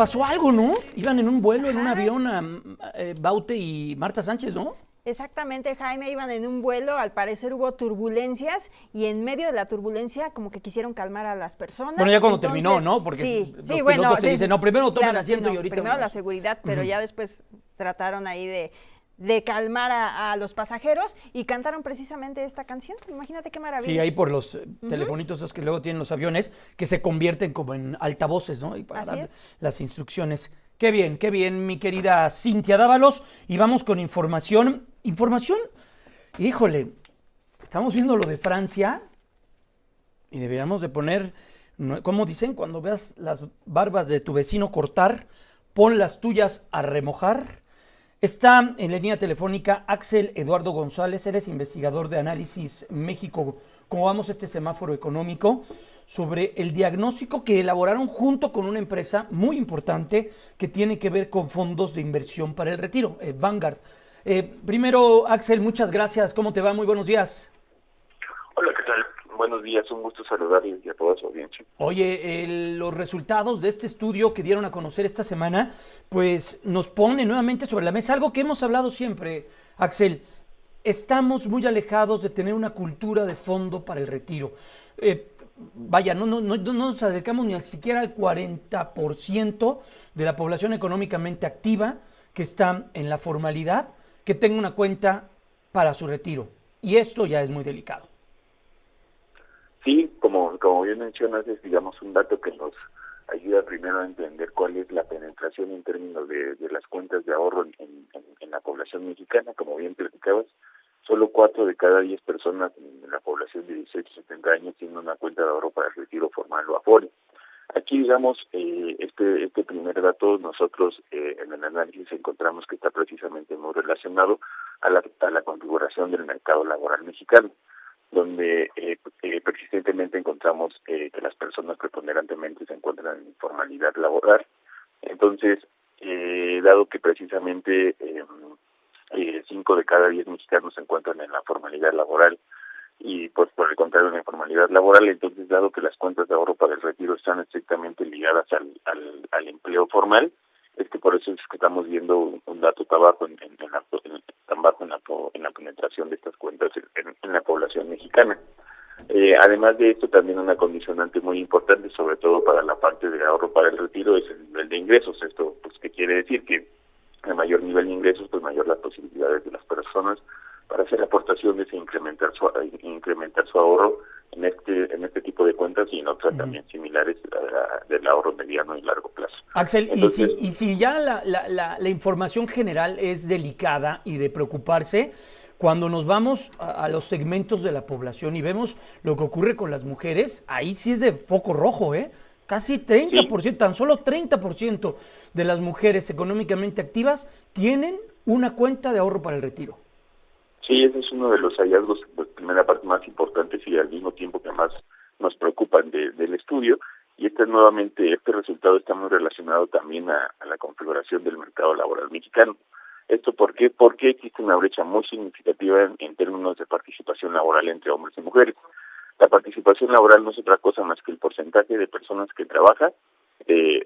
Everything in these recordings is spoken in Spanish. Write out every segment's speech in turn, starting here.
pasó algo, ¿no? Iban en un vuelo, en un Ajá. avión, Baute y Marta Sánchez, ¿no? Exactamente, Jaime, iban en un vuelo, al parecer hubo turbulencias y en medio de la turbulencia como que quisieron calmar a las Bueno, personas. ya cuando terminó, Entonces, ¿no? Porque sí, los bueno, pilotos te dicen, no, primero tomen claro, sí, asiento y no, ahorita primero la vemos. seguridad, pero Ujú. ya después trataron ahí de calmar a los pasajeros y cantaron precisamente esta canción. Imagínate qué Sí, maravilla. ahí por los Ujú, telefonitos esos que luego tienen los aviones, que se convierten como en altavoces, ¿no? Y para así dar es. las instrucciones. Qué bien, mi querida Cintia Dávalos. Y vamos con información. Información, híjole, estamos viendo lo de Francia y deberíamos de poner, como dicen, cuando veas las barbas de tu vecino cortar, pon las tuyas a remojar. Está en la línea telefónica Axel Eduardo González, eres investigador de Análisis México. ¿Cómo vamos este semáforo económico? Sobre el diagnóstico que elaboraron junto con una empresa muy importante que tiene que ver con fondos de inversión para el retiro, Vanguard. Primero, Axel, muchas gracias. ¿Cómo te va? Muy buenos días. Hola, ¿qué tal? Buenos días, un gusto saludarles y a toda su audiencia. Oye, los resultados de este estudio que dieron a conocer esta semana, pues nos pone nuevamente sobre la mesa algo que hemos hablado siempre, Axel. Estamos muy alejados de tener una cultura de fondo para el retiro. Vaya, no nos acercamos ni siquiera al 40% de la población económicamente activa que está en la formalidad, que tenga una cuenta para su retiro. Y esto ya es muy delicado. Sí, como bien mencionas, es digamos un dato que nos ayuda primero a entender cuál es la penetración en términos de las cuentas de ahorro en la población mexicana. Como bien platicabas, solo 4 de cada 10 personas en la población de 18 a 70 años tienen una cuenta de ahorro para el retiro formal o Afore. Aquí, digamos, este primer dato, nosotros en el análisis encontramos que está precisamente muy relacionado a la configuración del mercado laboral mexicano, donde persistentemente encontramos que las personas preponderantemente se encuentran en informalidad laboral. Entonces, dado que precisamente 5 de cada 10 mexicanos se encuentran en la formalidad laboral, y pues por el contrario en la informalidad laboral, entonces dado que las cuentas de ahorro para el retiro están estrictamente ligadas al empleo formal, es que por eso es que estamos viendo un dato tan bajo tan bajo en la penetración de estas cuentas en la población mexicana. Además de esto, también una condicionante muy importante, sobre todo para la parte de ahorro para el retiro, es el nivel de ingresos. Esto pues que quiere decir que a mayor nivel de ingresos, pues mayor las posibilidades de las personas para hacer aportaciones e incrementar su ahorro en este tipo de cuentas y en otras también similares del ahorro mediano y largo plazo. Axel, Entonces, y si ya la información general es delicada y de preocuparse, cuando nos vamos a los segmentos de la población y vemos lo que ocurre con las mujeres, ahí sí es de foco rojo, ¿eh? Casi sí, 30%, tan solo 30% de las mujeres económicamente activas tienen una cuenta de ahorro para el retiro. sí, ese es uno de los hallazgos, pues, primera parte más importantes y al mismo tiempo que más nos preocupan del estudio. Y nuevamente, este resultado está muy relacionado también a la configuración del mercado laboral mexicano. ¿Esto por qué? Porque existe una brecha muy significativa en términos de participación laboral entre hombres y mujeres. La participación laboral no es otra cosa más que el porcentaje de personas que trabajan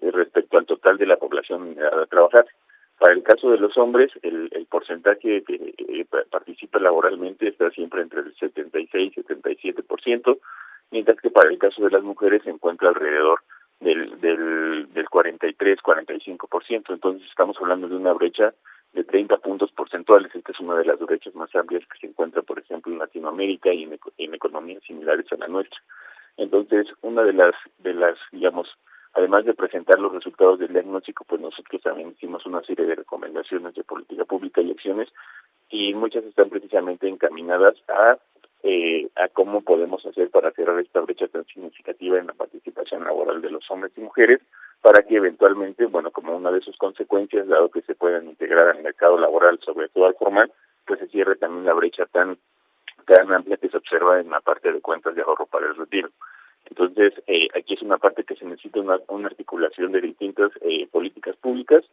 respecto al total de la población a trabajar. Para el caso de los hombres, el porcentaje que participa laboralmente está siempre entre el 76 y 77%, mientras que para el caso de las mujeres se encuentra alrededor del 43-45%. Entonces estamos hablando de una brecha de 30 puntos porcentuales. Esta es una de las brechas más amplias que se encuentra, por ejemplo, en Latinoamérica y en economías similares a la nuestra. Entonces, una de las digamos, además de presentar los resultados del diagnóstico, pues nosotros también hicimos una serie de recomendaciones de política pública y acciones, y muchas están precisamente encaminadas a cómo podemos hacer para cerrar esta brecha tan significativa en la participación laboral de los hombres y mujeres, para que eventualmente, bueno, como una de sus consecuencias, dado que se puedan integrar al mercado laboral, sobre todo al formal, pues se cierre también la brecha tan amplia que se observa en la parte de cuentas de ahorro para el retiro. Entonces, aquí es una parte que se necesita una articulación de distintas políticas públicas.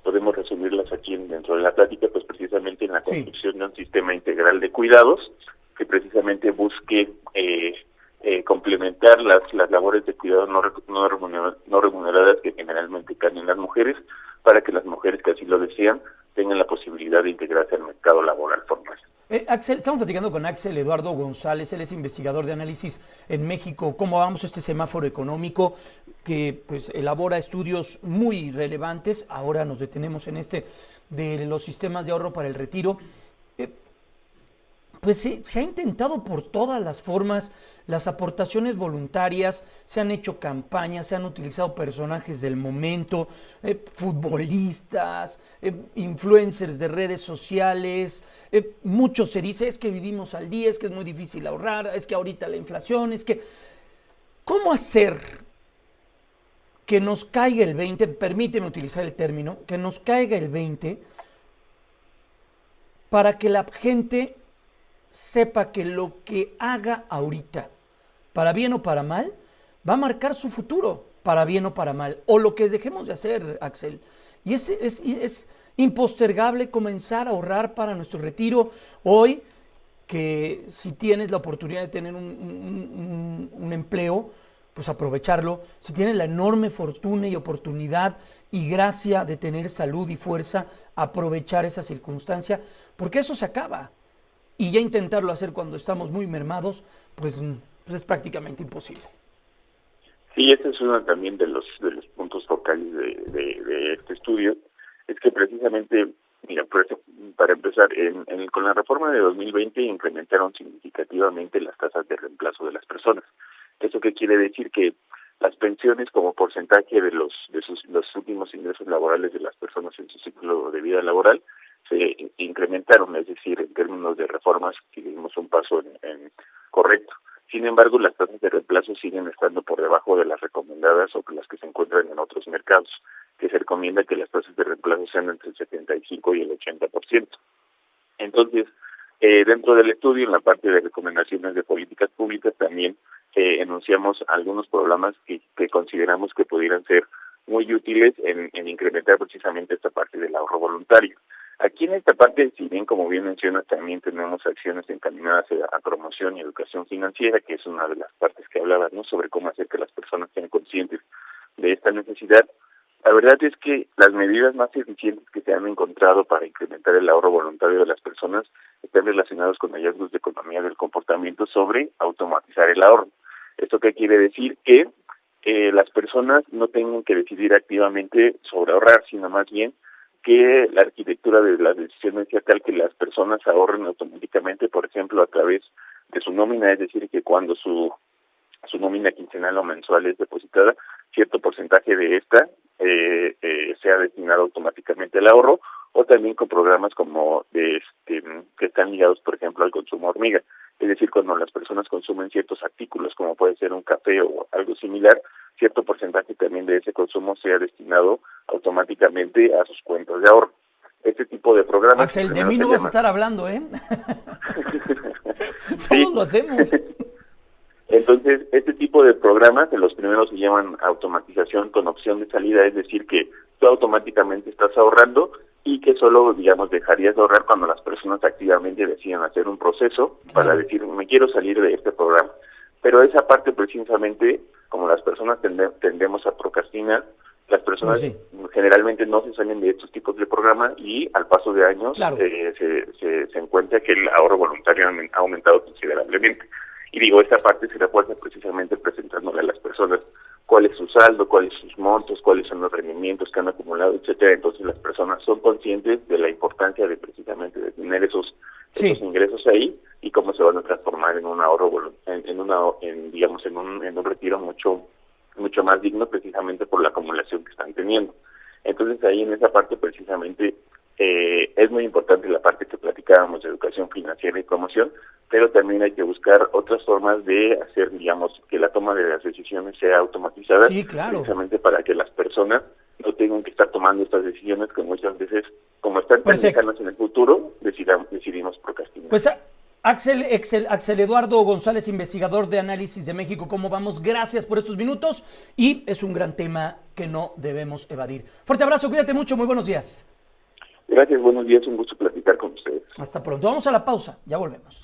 Podemos resumirlas aquí dentro de la plática, pues precisamente en la Sí. construcción de un sistema integral de cuidados que precisamente busque complementar las labores de cuidado no remuneradas que generalmente caen las mujeres, para que las mujeres que así lo desean tengan la posibilidad de integrarse al mercado laboral formal. Axel, estamos platicando con Axel Eduardo González, él es investigador de análisis en México. ¿Cómo vamos este semáforo económico que pues elabora estudios muy relevantes? Ahora nos detenemos en este de los sistemas de ahorro para el retiro. Pues se ha intentado por todas las formas, las aportaciones voluntarias, se han hecho campañas, se han utilizado personajes del momento, futbolistas, influencers de redes sociales, mucho se dice, es que vivimos al día, es que es muy difícil ahorrar, es que ahorita la inflación, es que... ¿Cómo hacer que nos caiga el 20, permíteme utilizar el término, que nos caiga el 20 para que la gente sepa que lo que haga ahorita, para bien o para mal, va a marcar su futuro, para bien o para mal, o lo que dejemos de hacer, Axel? Y es impostergable comenzar a ahorrar para nuestro retiro hoy, que si tienes la oportunidad de tener un empleo, pues aprovecharlo. Si tienes la enorme fortuna y oportunidad y gracia de tener salud y fuerza, aprovechar esa circunstancia, porque eso se acaba. Y ya intentarlo hacer cuando estamos muy mermados, pues es prácticamente imposible. Sí, ese es uno también de los puntos focales de este estudio, es que precisamente, mira, para empezar, con la reforma de 2020 incrementaron significativamente las tasas de reemplazo de las personas. ¿Eso qué quiere decir? Que las pensiones como porcentaje de los últimos ingresos laborales de las personas en su ciclo de vida laboral se incrementaron, es decir, en términos de reformas dimos un paso en correcto. Sin embargo, las tasas de reemplazo siguen estando por debajo de las recomendadas o las que se encuentran en otros mercados, que se recomienda que las tasas de reemplazo sean entre el 75 y el 80%. Entonces, dentro del estudio, en la parte de recomendaciones de políticas públicas, también enunciamos algunos programas que consideramos que pudieran ser muy útiles en incrementar precisamente esta parte del ahorro voluntario. Aquí en esta parte, si bien como bien mencionas, también tenemos acciones encaminadas a promoción y educación financiera, que es una de las partes que hablaba, ¿no?, sobre cómo hacer que las personas sean conscientes de esta necesidad. La verdad es que las medidas más eficientes que se han encontrado para incrementar el ahorro voluntario de las personas están relacionados con hallazgos de economía del comportamiento sobre automatizar el ahorro. ¿Esto qué quiere decir? Que las personas no tengan que decidir activamente sobre ahorrar, sino más bien que la arquitectura de las decisiones sea tal que las personas ahorren automáticamente, por ejemplo, a través de su nómina, es decir, que cuando su nómina quincenal o mensual es depositada, cierto porcentaje de esta sea destinado automáticamente al ahorro, o también con programas como que están ligados, por ejemplo, al consumo hormiga. Es decir, cuando las personas consumen ciertos artículos, como puede ser un café o algo similar, cierto porcentaje también de ese consumo sea destinado automáticamente a sus cuentas de ahorro. Este tipo de programas... Axel, de mí no vas a estar hablando, ¿eh? Todos lo hacemos. Entonces, este tipo de programas, en los primeros se llaman automatización con opción de salida, es decir, que tú automáticamente estás ahorrando y que solo, digamos, dejarías de ahorrar cuando las personas activamente deciden hacer un proceso para decir, me quiero salir de este programa. Pero esa parte, precisamente, como las personas tendemos a procrastinar, las personas generalmente no se salen de estos tipos de programas y al paso de años se encuentra que el ahorro voluntario ha aumentado considerablemente. Y digo, esta parte se refuerza precisamente presentándole a las personas cuál es su saldo, cuáles son sus montos, cuáles son los rendimientos que han acumulado, etcétera. Entonces las personas son conscientes de la importancia de precisamente de tener esos ingresos ahí y cómo se van a transformar en un ahorro, en un retiro mucho más digno, precisamente por la acumulación que están teniendo. Entonces ahí en esa parte precisamente es muy importante la parte que platicábamos de educación financiera y promoción, pero también hay que buscar otras formas de hacer, digamos, que la toma de las decisiones sea automatizada, precisamente para que las personas no tengan que estar tomando estas decisiones que muchas veces, como están tan lejanas en el futuro, decidimos procrastinar. Pues Axel Eduardo González, investigador de Análisis de México, ¿cómo vamos? Gracias por estos minutos y es un gran tema que no debemos evadir. Fuerte abrazo, cuídate mucho, muy buenos días. Gracias, buenos días, un gusto platicar con ustedes. Hasta pronto, vamos a la pausa, ya volvemos.